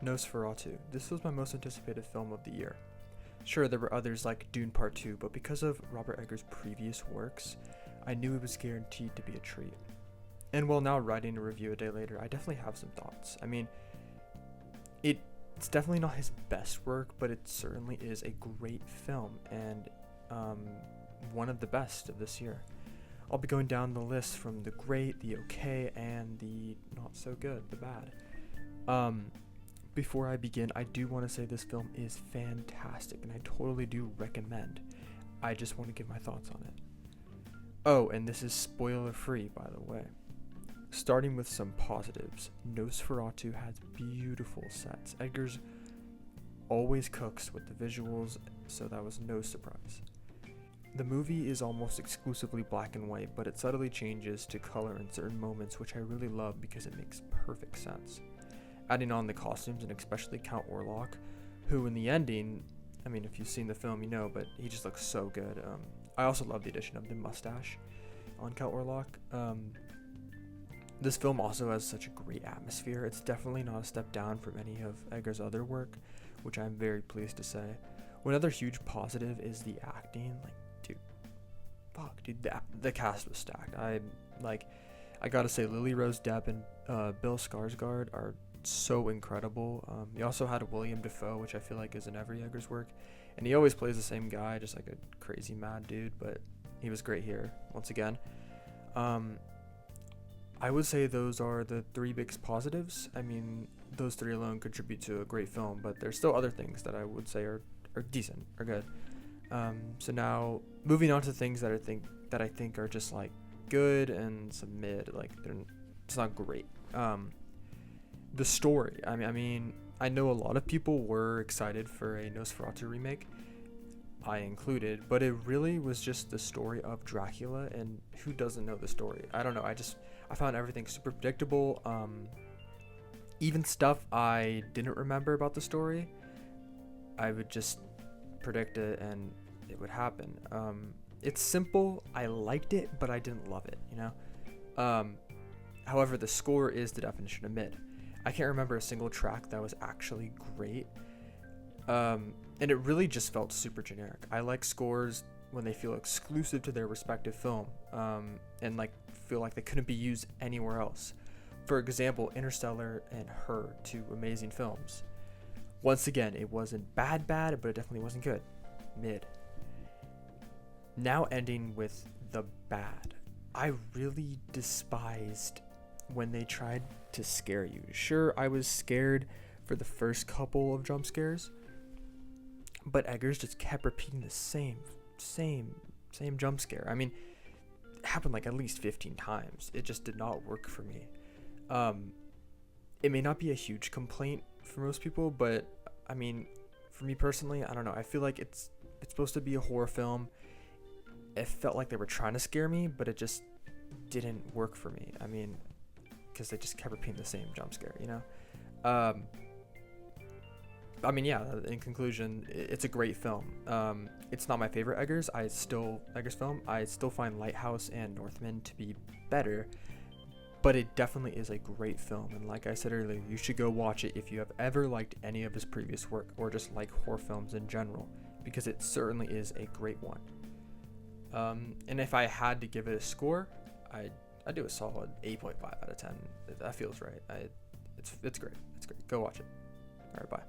Nosferatu. This was my most anticipated film of the year. Sure, there were others like Dune Part 2, but because of Robert Eggers' previous works, I knew it was guaranteed to be a treat. And while now writing a review a day later, I definitely have some thoughts. I mean, it's definitely not his best work, but it certainly is a great film, and one of the best of this year. I'll be going down the list from the great, the okay, and the not so good, the bad. Before I begin, I do want to say this film is fantastic, and I totally do recommend. I just want to give my thoughts on it. Oh, and this is spoiler free, by the way. Starting with some positives, Nosferatu has beautiful sets. Eggers always cooks with the visuals, so that was no surprise. The movie is almost exclusively black and white, but it subtly changes to color in certain moments, which I really love because it makes perfect sense. Adding on the costumes, and especially Count Orlok, who in the ending, I mean, if you've seen the film, you know, but he just looks so good. I also love the addition of the mustache on Count Orlok. This film also has such a great atmosphere. It's definitely not a step down from any of Eggers' other work, which I'm very pleased to say. Another huge positive is the acting. The cast was stacked. I gotta say, Lily Rose Depp and Bill Skarsgård are so incredible. You also had William Dafoe, which I feel like is in every Eggers work, and he always plays the same guy, just like a crazy mad dude, but he was great here once again. I would say those are the three biggest positives. I mean, those three alone contribute to a great film, but there's still other things that I would say are decent, are good. So now moving on to things that I think are just like good and some mid, like it's not great. The story. I mean, I know a lot of people were excited for a Nosferatu remake, I included, but it really was just the story of Dracula, and who doesn't know the story? I don't know. I found everything super predictable. Even stuff I didn't remember about the story, I would just predict it and it would happen. It's simple. I liked it, but I didn't love it, you know? However, the score is the definition of mid. I can't remember a single track that was actually great. And it really just felt super generic. I like scores when they feel exclusive to their respective film, and like feel like they couldn't be used anywhere else. For example, Interstellar and Her, two amazing films. Once again, it wasn't bad, but it definitely wasn't good. Mid. Now ending with the bad. I really despised when they tried to scare you. Sure, I was scared for the first couple of jump scares, but Eggers just kept repeating the same jump scare. I mean, it happened like at least 15 times. It just did not work for me. It may not be a huge complaint for most people, but I mean, for me personally, I don't know. I feel like it's supposed to be a horror film. It felt like they were trying to scare me, but it just didn't work for me. I mean, because they just kept repeating the same jump scare, you know? I mean, yeah, in conclusion, it's a great film. It's not my favorite Eggers film. I still find Lighthouse and Northman to be better, but it definitely is a great film. And like I said earlier, you should go watch it if you have ever liked any of his previous work or just like horror films in general, because it certainly is a great one. And if I had to give it a score, I'd do a solid 8.5 out of 10. That feels right. It's great. It's great. Go watch it. All right, bye.